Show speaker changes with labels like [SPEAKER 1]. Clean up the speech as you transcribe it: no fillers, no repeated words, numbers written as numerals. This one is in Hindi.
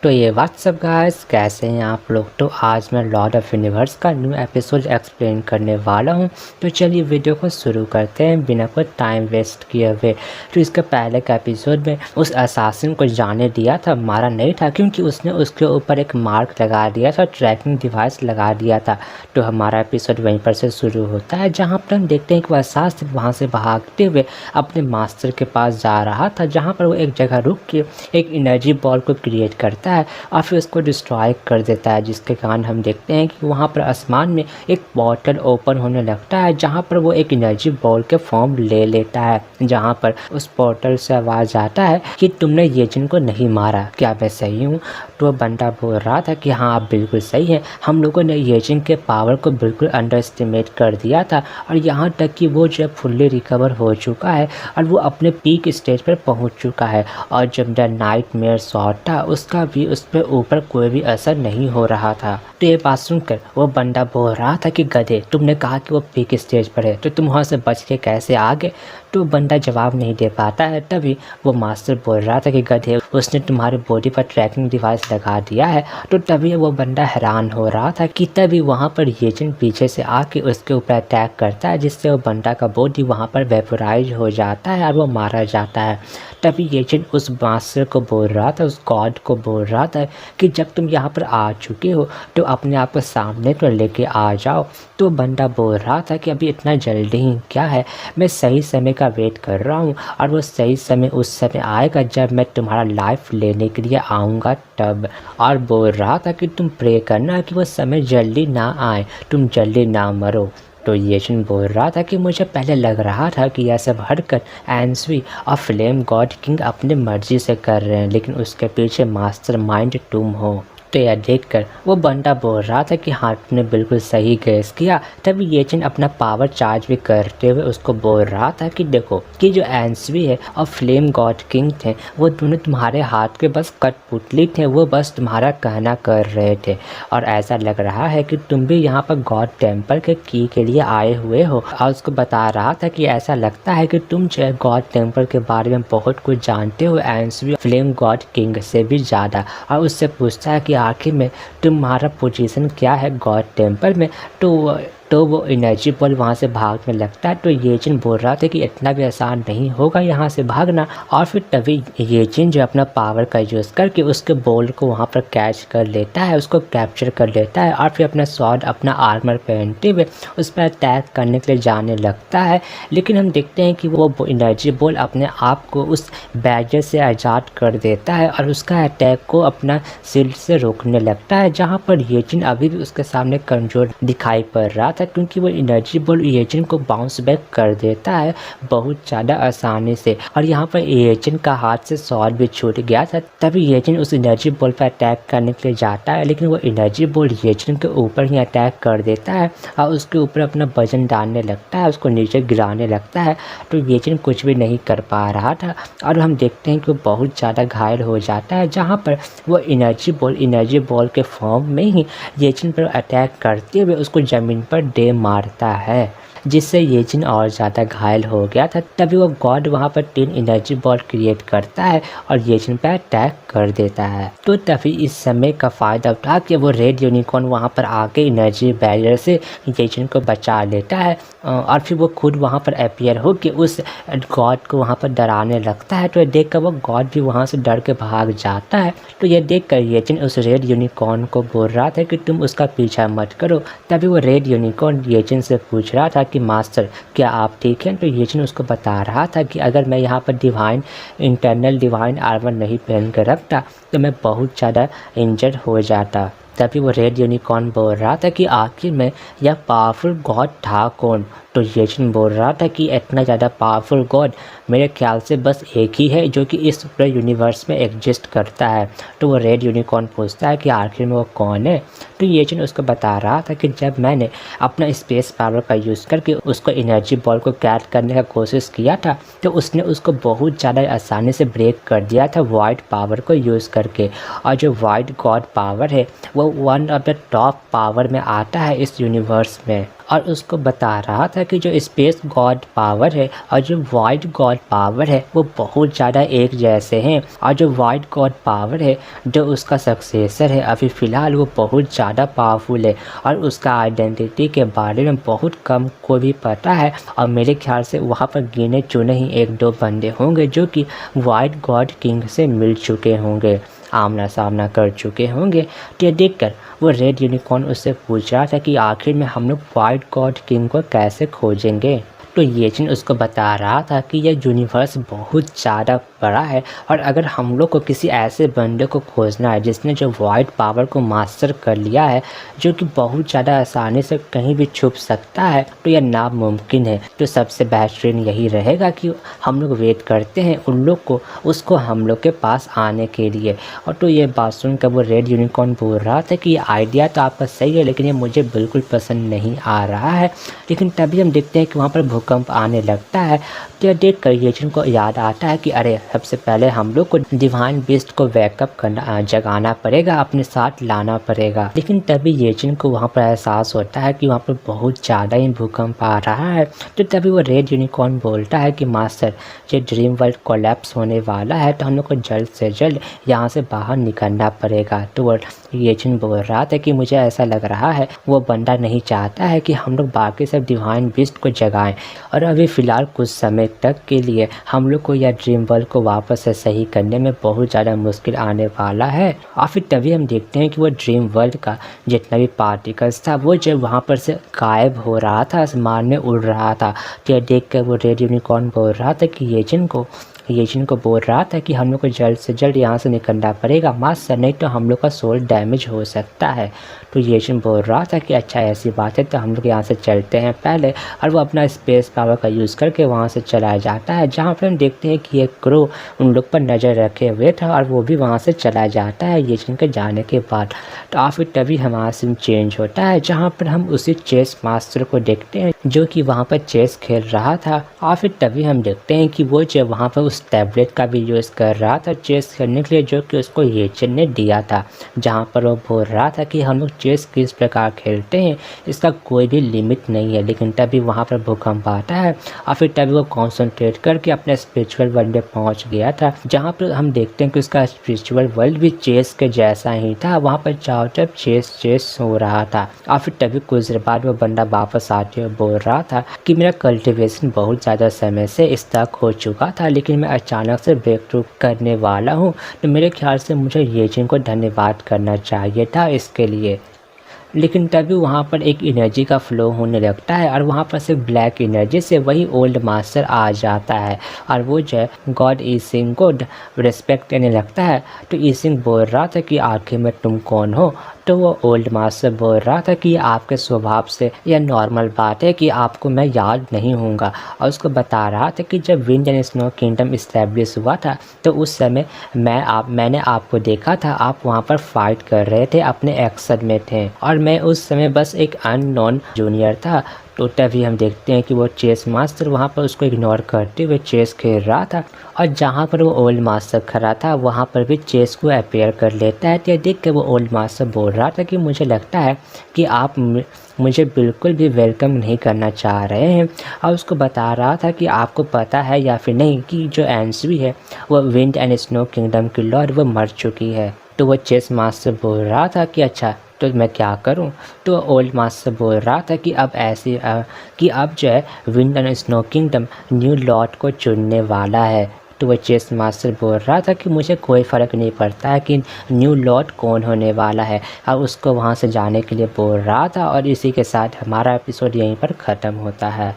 [SPEAKER 1] तो ये व्हाट्सअप गाइस, कैसे हैं आप लोग। तो आज मैं लॉर्ड ऑफ यूनिवर्स का न्यू एपिसोड एक्सप्लेन करने वाला हूं। तो चलिए वीडियो को शुरू करते हैं बिना कोई टाइम वेस्ट किए हुए। तो इसके पहले के एपिसोड में उस असासिन को जाने दिया था, मारा नहीं था, क्योंकि उसने उसके ऊपर एक मार्क लगा दिया था, ट्रैकिंग डिवाइस लगा दिया था। तो हमारा एपिसोड वहीं पर से शुरू होता है, जहाँ पर हम देखते हैं कि वह असासिन वहाँ से भागते हुए अपने मास्टर के पास जा रहा था, जहाँ पर वो एक जगह रुक के एक एनर्जी बॉल को क्रिएट करता है और फिर उसको डिस्ट्रॉय कर देता है, जिसके कारण हम देखते हैं कि वहाँ पर आसमान में एक पोर्टल ओपन होने लगता है, जहाँ पर वो एक एनर्जी बॉल के फॉर्म ले लेता है। जहाँ पर उस पोर्टल से आवाज़ आता है कि तुमने येजिन को नहीं मारा, क्या मैं सही हूँ। तो बंदा बोल रहा था कि हाँ आप बिल्कुल सही हैं, हम लोगों ने येजिन के पावर को बिल्कुल अंडर एस्टिमेट कर दिया था, और यहाँ तक कि वो जब फुल्ली रिकवर हो चुका है और वो अपने पीक स्टेज पर पहुँच चुका है, और जब द नाइटमेयर शॉट था उसका भी उस पर ऊपर कोई भी असर नहीं हो रहा था। तो ये बात सुनकर वो बंदा बोल रहा था कि गधे, तुमने कहा कि वो पीक स्टेज पर है, तो तुम वहाँ से बच के कैसे आ गए। तो बंदा जवाब नहीं दे पाता है। तभी वो मास्टर बोल रहा था कि गधे, उसने तुम्हारे बॉडी पर ट्रैकिंग डिवाइस लगा दिया है। तो तभी वो बंदा हैरान हो रहा था कि तभी वहाँ पर येजिन पीछे से आके उसके ऊपर अटैक करता है, जिससे वो बंदा का बॉडी वहाँ पर वेपोराइज हो जाता है और वो मारा जाता है। तभी येजिन उस मास्टर को बोल रहा था, उस गॉड को बोल रहा था कि जब तुम यहाँ पर आ चुके हो तो अपने आप को सामने तो लेके आ जाओ। तो बंदा बोल रहा था कि अभी इतना जल्दी ही क्या है, मैं सही समय का वेट कर रहा हूँ, और वो सही समय उस समय आएगा जब मैं तुम्हारा लाइफ लेने के लिए आऊँगा तब। और बोल रहा था कि तुम प्रे करना कि वो समय जल्दी ना आए, तुम जल्दी ना मरो। तो येजिन बोल रहा था कि मुझे पहले लग रहा था कि यह सब हरकत एंसवी और फ्लेम गॉड किंग अपनी मर्जी से कर रहे हैं, लेकिन उसके पीछे मास्टर माइंड तुम हो। तो यह देखकर वो बंदा बोल रहा था कि हाँ तुमने बिल्कुल सही गैस किया। तभी येजिन अपना पावर चार्ज भी करते हुए उसको बोल रहा था कि देखो कि जो एंसवी है और फ्लेम गॉड किंग थे, वो दोनों तुम्हारे हाथ के बस कठपुतली थे, वो बस तुम्हारा कहना कर रहे थे, और ऐसा लग रहा है कि तुम भी यहाँ पर गॉड टेम्पल के की के लिए आए हुए हो। और उसको बता रहा था कि ऐसा लगता है कि तुम जो है गॉड टेम्पल के बारे में बहुत कुछ जानते हो, एंसवी फ्लेम गॉड किंग से भी ज़्यादा। और उससे पूछता है कि आखिर में तुम्हारा पोजीशन क्या है गॉड टेम्पल में। तो वो एनर्जी बॉल वहाँ से भागने लगता है। तो येजिन बोल रहा था कि इतना भी आसान नहीं होगा यहाँ से भागना। और फिर तभी येजिन जो अपना पावर का यूज़ करके उसके बॉल को वहाँ पर कैच कर लेता है, उसको कैप्चर कर लेता है, और फिर अपना स्वॉर्ड अपना आर्मर पहनते हुए उस पर अटैक करने के लिए जाने लगता है। लेकिन हम देखते हैं कि वो एनर्जी बॉल अपने आप को उस बैरियर से आज़ाद कर देता है और उसका अटैक को अपना शील्ड से रोकने लगता है, जहाँ पर येजिन अभी भी उसके सामने कमज़ोर दिखाई पड़ रहा था, क्योंकि वो एनर्जी बॉल येजिन को बाउंस बैक कर देता है बहुत ज़्यादा आसानी से। और यहाँ पर येजिन का हाथ से स्वॉर्ड भी छूट गया था। तभी येजिन उस एनर्जी बॉल पर अटैक करने के लिए जाता है, लेकिन वो एनर्जी बॉल येजिन के ऊपर ही अटैक कर देता है और उसके ऊपर अपना वजन डालने लगता है, उसको नीचे गिराने लगता है। तो येजिन कुछ भी नहीं कर पा रहा था, और हम देखते हैं कि वो बहुत ज़्यादा घायल हो जाता है, जहाँ पर वो एनर्जी बॉल के फॉर्म में ही येजिन पर अटैक करते हुए उसको ज़मीन पर दे मारता है, जिससे येजिन और ज़्यादा घायल हो गया था। तभी वो गॉड वहाँ पर 3 एनर्जी बॉल क्रिएट करता है और येजिन पर अटैक कर देता है। तो तभी इस समय का फ़ायदा उठा के वो रेड यूनिकॉर्न वहाँ पर आके एनर्जी बैरियर से येजिन को बचा लेता है, और फिर वो खुद वहाँ पर अपीयर हो के उस गॉड को वहाँ पर डराने लगता है। तो ये देख कर वो गॉड भी वहाँ से डर के भाग जाता है। तो ये देख कर येजिन उस रेड यूनिकॉर्न को बोल रहा था कि तुम उसका पीछा मत करो। तभी वो रेड यूनिकॉर्न येजिन से पूछ रहा था कि मास्टर क्या आप ठीक हैं। तो येजिन उसको बता रहा था कि अगर मैं यहाँ पर इंटरनल डिवाइन आर्मर नहीं पहन कर रखता तो मैं बहुत ज़्यादा इंजर्ड हो जाता। तभी वो रेड यूनिकॉर्न बोल रहा था कि आखिर में यह पावरफुल गॉड था कौन। तो येजिन बोल रहा था कि इतना ज़्यादा पावरफुल गॉड मेरे ख्याल से बस एक ही है जो कि इस पूरे यूनिवर्स में एग्जिस्ट करता है। तो वो रेड यूनिकॉर्न पूछता है कि आखिर में वो कौन है। तो येजिन उसको बता रहा था कि जब मैंने अपना स्पेस पावर का यूज़ करके उसको एनर्जी बॉल को कैच करने का कोशिश किया था, तो उसने उसको बहुत ज़्यादा आसानी से ब्रेक कर दिया था वाइट पावर को यूज़ करके। और जो वाइट गॉड पावर है वो one of the top power में आता है इस यूनिवर्स में। और उसको बता रहा था कि जो स्पेस गॉड पावर है और जो वाइट गॉड पावर है वो बहुत ज़्यादा एक जैसे हैं, और जो वाइट गॉड पावर है जो उसका सक्सेसर है अभी फ़िलहाल वो बहुत ज़्यादा पावरफुल है और उसका आइडेंटिटी के बारे में बहुत कम को भी पता है। और मेरे ख्याल से वहाँ पर गिने चुने ही 1-2 बंदे होंगे जो कि वाइट गॉड किंग से मिल चुके होंगे, आमना सामना कर चुके होंगे। तो ये देखकर वो रेड यूनिकॉर्न उससे पूछ रहा था कि आखिर में हम लोग वाइट गॉड किंग को कैसे खोजेंगे। तो ये चीज़ उसको बता रहा था कि यह यूनिवर्स बहुत ज़्यादा बड़ा है और अगर हम लोग को किसी ऐसे बंदे को खोजना है जिसने जो वाइट पावर को मास्टर कर लिया है, जो कि बहुत ज़्यादा आसानी से कहीं भी छुप सकता है, तो यह नामुमकिन है। तो सबसे बेहतरीन यही रहेगा कि हम लोग वेट करते हैं उन लोग को, उसको हम लोग के पास आने के लिए। और तो ये बात सुनकर वो रेड यूनिकॉर्न बोल रहा था कि ये आइडिया तो आपका सही है लेकिन ये मुझे बिल्कुल पसंद नहीं आ रहा है। लेकिन तभी हम देखते हैं कि वहाँ पर भूकंप आने लगता है। तो यह देख कर येचन को याद आता है कि अरे सबसे पहले हम लोग को डिवाइन बीस्ट को बैकअप करना जगाना पड़ेगा, अपने साथ लाना पड़ेगा। लेकिन तभी येचन को वहाँ पर एहसास होता है कि वहाँ पर बहुत ज़्यादा ही भूकंप आ रहा है। तो तभी वो रेड यूनिकॉर्न बोलता है कि मास्टर ये ड्रीम वर्ल्ड कोलैप्स होने वाला है, तो हम लोग को जल्द से जल्द यहाँ से बाहर निकलना पड़ेगा। तो वो येचन बोल रहा था कि मुझे ऐसा लग रहा है वो बंदा नहीं चाहता है कि हम लोग बाकी सब डिवाइन बीस्ट को जगाएं, और अभी फ़िलहाल कुछ समय तक के लिए हम लोग को यह ड्रीम वर्ल्ड को वापस से सही करने में बहुत ज़्यादा मुश्किल आने वाला है। और फिर तभी हम देखते हैं कि वो ड्रीम वर्ल्ड का जितना भी पार्टिकल्स था वो जब वहाँ पर से गायब हो रहा था, आसमान में उड़ रहा था। तो यह देख कर वो रेड यूनिकॉर्न बोल रहा था कि येजिन को बोल रहा था कि हम लोग को जल्द से जल्द यहाँ से निकलना पड़ेगा मास्टर, नहीं तो हम लोग का सोल डैमेज हो सकता है। तो येजिन बोल रहा था कि अच्छा ऐसी बात है तो हम लोग यहाँ से चलते हैं पहले, और वो अपना स्पेस पावर का यूज़ करके वहाँ से चला जाता है, जहाँ पर हम देखते हैं कि एक क्रो उन लोग पर नज़र रखे हुए था और वो भी वहाँ से चला जाता है येजिन के जाने के बाद। तो फिर तभी हमारा सीन चेंज होता है, जहाँ पर हम उसी चेस मास्टर को देखते हैं जो कि वहाँ पर चेस खेल रहा था। और फिर तभी हम देखते हैं कि वो जो वहाँ पर उस टैबलेट का भी यूज़ कर रहा था चेस खेलने के लिए, जो कि उसको येचन ने दिया था, जहाँ पर वो बोल रहा था कि हम लोग चेस किस प्रकार खेलते हैं इसका कोई भी लिमिट नहीं है। लेकिन तभी वहाँ पर भूकंप आता है और फिर तभी वो कॉन्सनट्रेट करके अपने स्पिरिचुअल वर्ल्ड में पहुँच गया था, जहाँ पर हम देखते हैं कि उसका स्पिरिचुअल वर्ल्ड भी चेस के जैसा ही था। वहाँ पर चारों तरफ चेस हो रहा था। और फिर तभी कुछ देर बाद वो बंदा वापस आते हुए बोल रहा था कि मेरा कल्टिवेशन बहुत ज़्यादा समय से स्टक हो चुका था, लेकिन मैं अचानक से ब्रेक थ्रू करने वाला हूँ। तो मेरे ख्याल से मुझे येजिन को धन्यवाद करना चाहिए था इसके लिए। लेकिन तभी वहाँ पर एक एनर्जी का फ्लो होने लगता है और वहाँ पर से ब्लैक एनर्जी से वही ओल्ड मास्टर आ जाता है और वो जो है गॉड ईसिंग को रिस्पेक्ट देने लगता है। तो ईसिंग बोल रहा था कि आखिर में तुम कौन हो। तो वो ओल्ड मास्टर बोल रहा था कि आपके स्वभाव से यह नॉर्मल बात है कि आपको मैं याद नहीं होऊंगा, और उसको बता रहा था कि जब wind and snow kingdom establish हुआ था तो उस समय मैंने आपको देखा था, आप वहाँ पर फाइट कर रहे थे, अपने एक्शन में थे और मैं उस समय बस एक अननोन जूनियर था। तो तभी हम देखते हैं कि वो चेस मास्टर वहाँ पर उसको इग्नोर करते हुए चेस खेल रहा था, और जहाँ पर वो ओल्ड मास्टर खड़ा था वहाँ पर भी चेस को अपेयर कर लेता है। तो देख कर वो ओल्ड मास्टर बोल रहा था कि मुझे लगता है कि आप मुझे बिल्कुल भी वेलकम नहीं करना चाह रहे हैं, और उसको बता रहा था कि आपको पता है या फिर नहीं कि जो एंसवी है वो विंड एंड स्नो किंगडम की लॉर्ड वो मर चुकी है। तो वो चेस मास्टर बोल रहा था कि अच्छा तो मैं क्या करूं। तो ओल्ड मास्टर बोल रहा था कि अब कि अब जो है wind and snow kingdom new Lord को चुनने वाला है। तो वह चेस मास्टर बोल रहा था कि मुझे कोई फ़र्क नहीं पड़ता है कि न्यू लॉर्ड कौन होने वाला है, और उसको वहाँ से जाने के लिए बोल रहा था। और इसी के साथ हमारा एपिसोड यहीं पर ख़त्म होता है।